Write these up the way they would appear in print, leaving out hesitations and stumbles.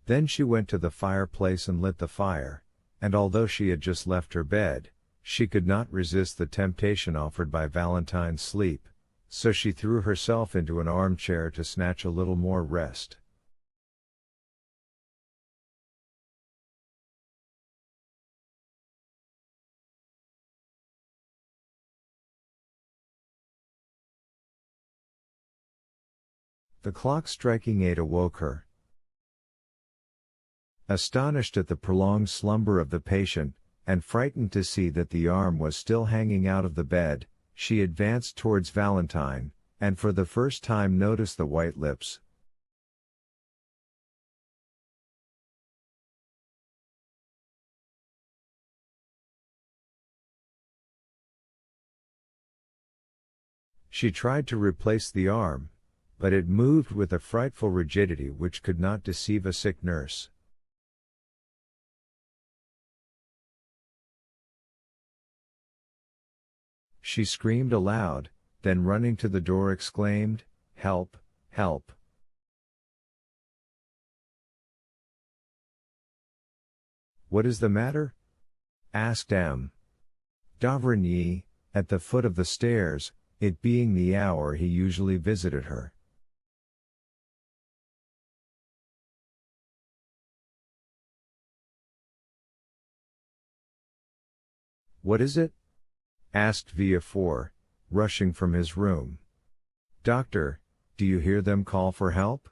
Then she went to the fireplace and lit the fire, and although she had just left her bed, she could not resist the temptation offered by Valentine's sleep, so she threw herself into an armchair to snatch a little more rest. The clock striking 8 awoke her. Astonished at the prolonged slumber of the patient, and frightened to see that the arm was still hanging out of the bed, she advanced towards Valentine, and for the first time noticed the white lips. She tried to replace the arm, but it moved with a frightful rigidity which could not deceive a sick nurse. She screamed aloud, then running to the door exclaimed, "Help, help!" "What is the matter?" asked M. d'Avrigny, at the foot of the stairs, it being the hour he usually visited her. "What is it?" asked Villefort, rushing from his room. "Doctor, do you hear them call for help?"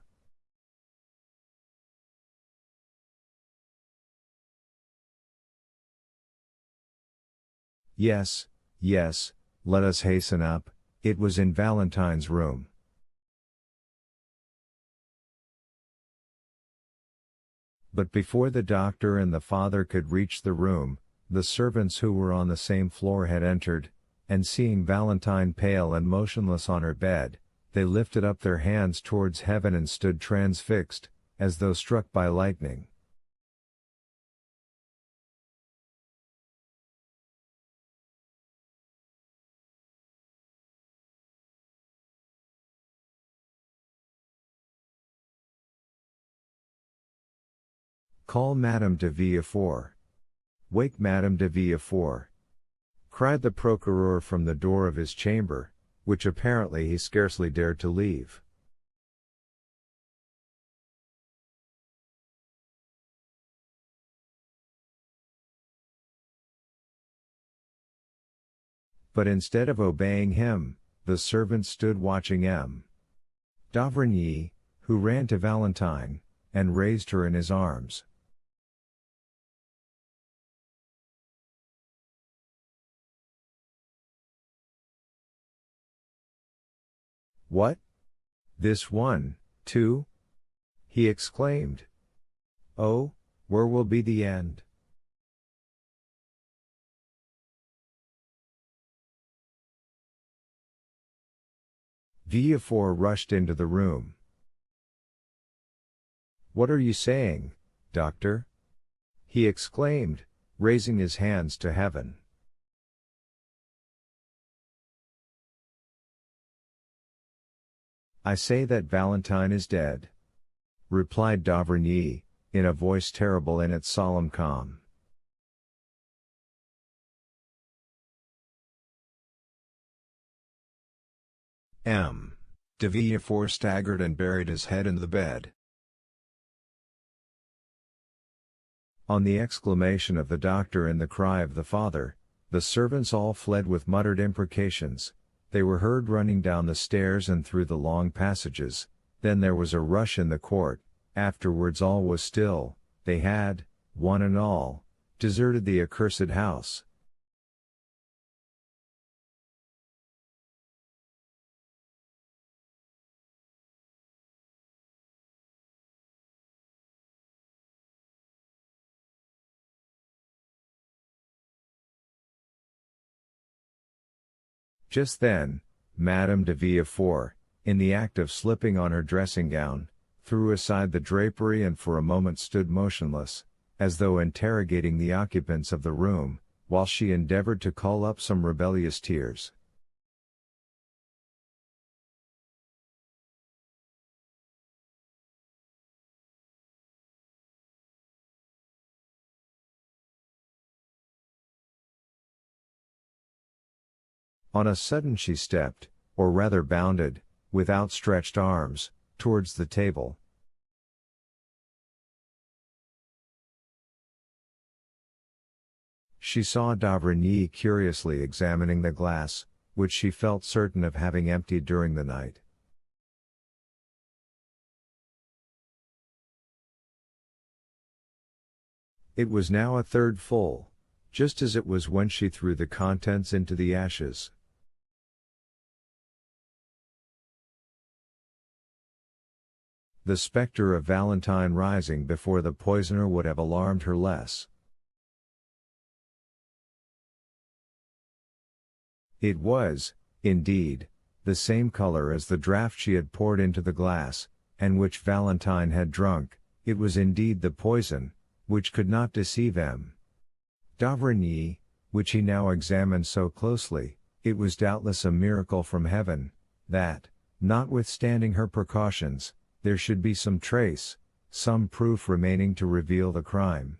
"Yes, yes, let us hasten up." It was in Valentine's room. But before the doctor and the father could reach the room, the servants who were on the same floor had entered, and seeing Valentine pale and motionless on her bed, they lifted up their hands towards heaven and stood transfixed, as though struck by lightning. "Call Madame de Villefort. Wake Madame de Villefort!" cried the procureur from the door of his chamber, which apparently he scarcely dared to leave. But instead of obeying him, the servant stood watching M. d'Avrigny, who ran to Valentine, and raised her in his arms. "What? This one, too?" he exclaimed. "Oh, where will be the end?" Villefort rushed into the room. "What are you saying, doctor?" he exclaimed, raising his hands to heaven. "I say that Valentine is dead," replied d'Avrigny, in a voice terrible in its solemn calm. M. de Villefort staggered and buried his head in the bed. On the exclamation of the doctor and the cry of the father, the servants all fled with muttered imprecations. They were heard running down the stairs and through the long passages. Then there was a rush in the court. Afterwards all was still. They had, one and all, deserted the accursed house. Just then, Madame de Villefort, in the act of slipping on her dressing gown, threw aside the drapery and for a moment stood motionless, as though interrogating the occupants of the room, while she endeavored to call up some rebellious tears. On a sudden she stepped, or rather bounded, with outstretched arms, towards the table. She saw d'Avrigny curiously examining the glass, which she felt certain of having emptied during the night. It was now a third full, just as it was when she threw the contents into the ashes. The spectre of Valentine rising before the poisoner would have alarmed her less. It was, indeed, the same color as the draught she had poured into the glass, and which Valentine had drunk. It was indeed the poison, which could not deceive d'Avrigny, which he now examined so closely. It was doubtless a miracle from heaven, that, notwithstanding her precautions, there should be some trace, some proof remaining to reveal the crime.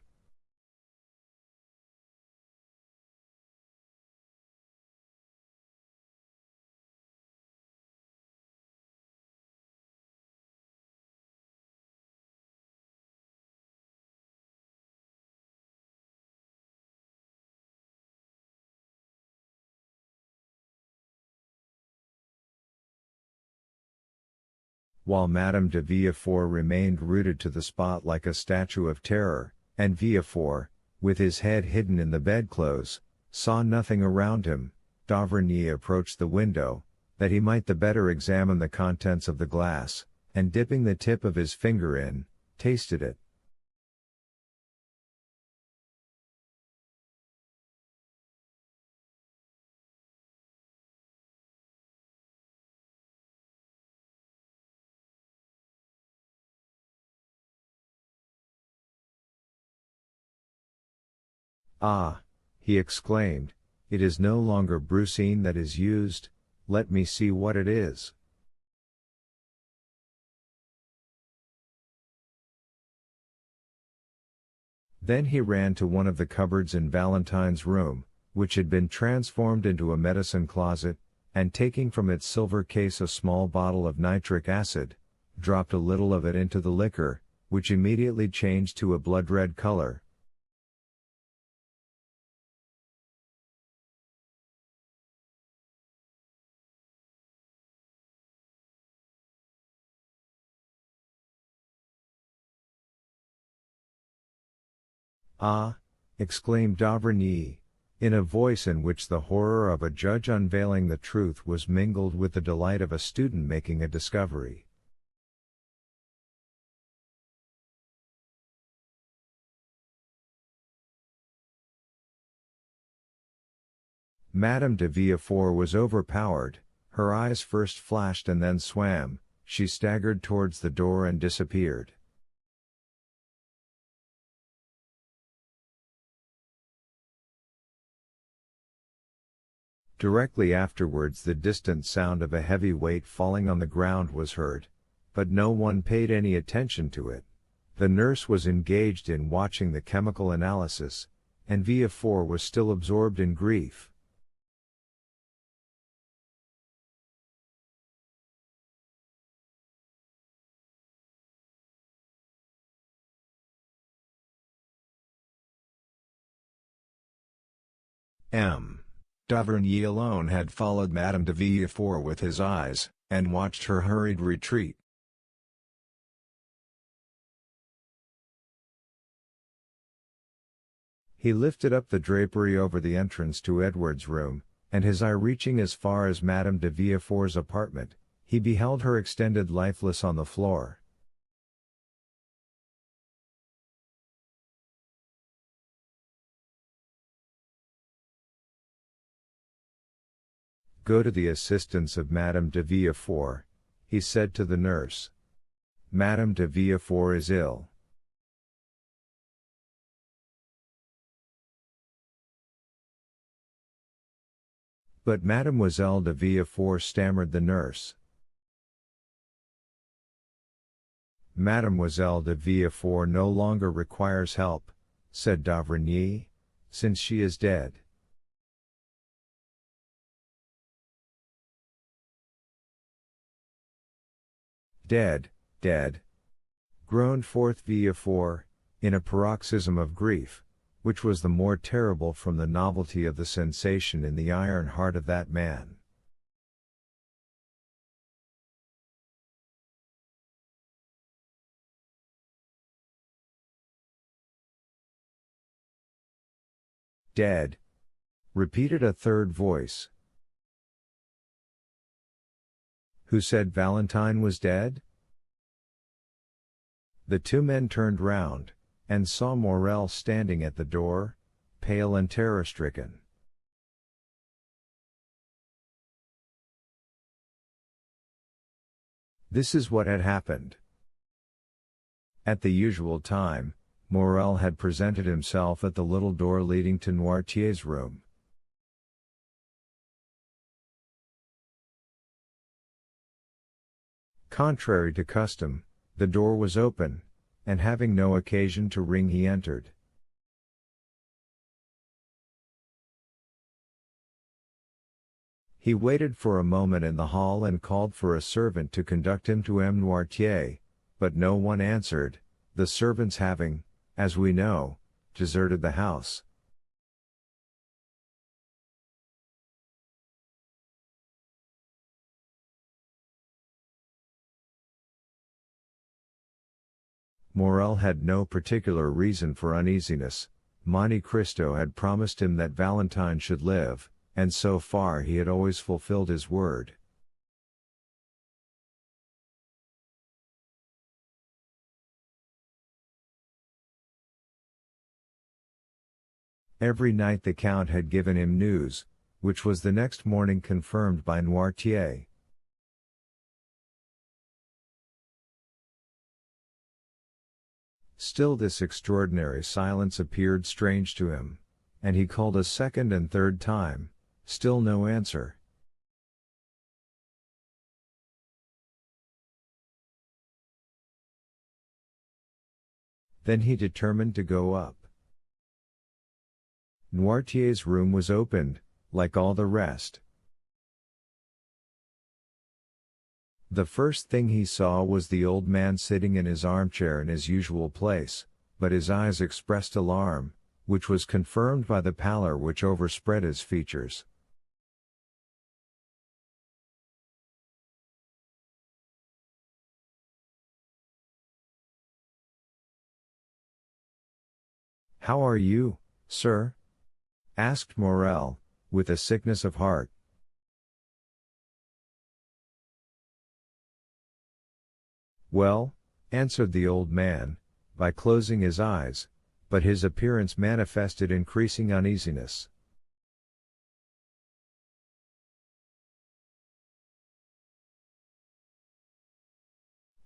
While Madame de Villefort remained rooted to the spot like a statue of terror, and Villefort, with his head hidden in the bedclothes, saw nothing around him, d'Avrigny approached the window, that he might the better examine the contents of the glass, and dipping the tip of his finger in, tasted it. Ah! He exclaimed, it is no longer brucine that is used, let me see what it is. Then he ran to one of the cupboards in Valentine's room, which had been transformed into a medicine closet, and taking from its silver case a small bottle of nitric acid, dropped a little of it into the liquor, which immediately changed to a blood-red color. Ah! Exclaimed d'Avrigny, in a voice in which the horror of a judge unveiling the truth was mingled with the delight of a student making a discovery. Madame de Villefort was overpowered, her eyes first flashed and then swam, she staggered towards the door and disappeared. Directly afterwards the distant sound of a heavy weight falling on the ground was heard, but no one paid any attention to it. The nurse was engaged in watching the chemical analysis, and Villefort was still absorbed in grief. D'Avrigny alone had followed Madame de Villefort with his eyes, and watched her hurried retreat. He lifted up the drapery over the entrance to Edward's room, and his eye reaching as far as Madame de Villefort's apartment, he beheld her extended lifeless on the floor. Go to the assistance of Madame de Villefort, he said to the nurse. Madame de Villefort is ill. But Mademoiselle de Villefort, stammered the nurse. Mademoiselle de Villefort no longer requires help, said d'Avrigny, since she is dead. Dead, dead, groaned forth Villefort, in a paroxysm of grief, which was the more terrible from the novelty of the sensation in the iron heart of that man. Dead, repeated a third voice. Who said Valentine was dead? The two men turned round, and saw Morel standing at the door, pale and terror-stricken. This is what had happened. At the usual time, Morel had presented himself at the little door leading to Noirtier's room. Contrary to custom, the door was open, and having no occasion to ring he entered. He waited for a moment in the hall and called for a servant to conduct him to M. Noirtier, but no one answered, the servants having, as we know, deserted the house. Morel had no particular reason for uneasiness. Monte Cristo had promised him that Valentine should live, and so far he had always fulfilled his word. Every night the Count had given him news, which was the next morning confirmed by Noirtier. Still this extraordinary silence appeared strange to him, and he called a second and third time, still no answer. Then he determined to go up. Noirtier's room was opened, like all the rest. The first thing he saw was the old man sitting in his armchair in his usual place, but his eyes expressed alarm, which was confirmed by the pallor which overspread his features. "How are you, sir?" asked Morel, with a sickness of heart. "Well," answered the old man, by closing his eyes, but his appearance manifested increasing uneasiness.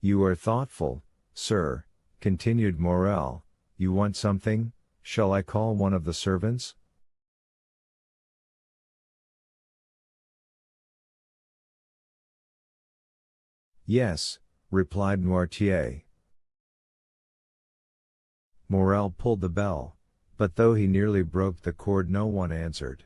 "You are thoughtful, sir," continued Morel. "You want something? Shall I call one of the servants?" "Yes," replied Noirtier. Morel pulled the bell, but though he nearly broke the cord no one answered.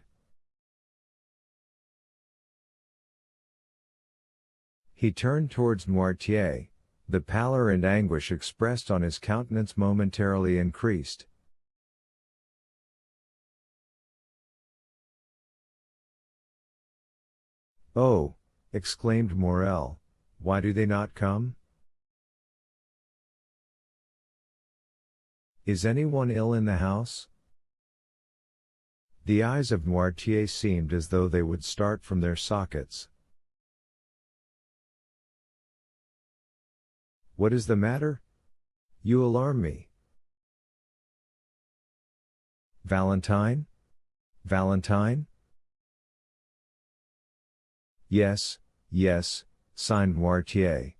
He turned towards Noirtier. The pallor and anguish expressed on his countenance momentarily increased. "Oh," exclaimed Morel, "why do they not come? Is anyone ill in the house?" The eyes of Noirtier seemed as though they would start from their sockets. "What is the matter? You alarm me." "Valentine? Valentine?" "Yes, yes," signed Noirtier,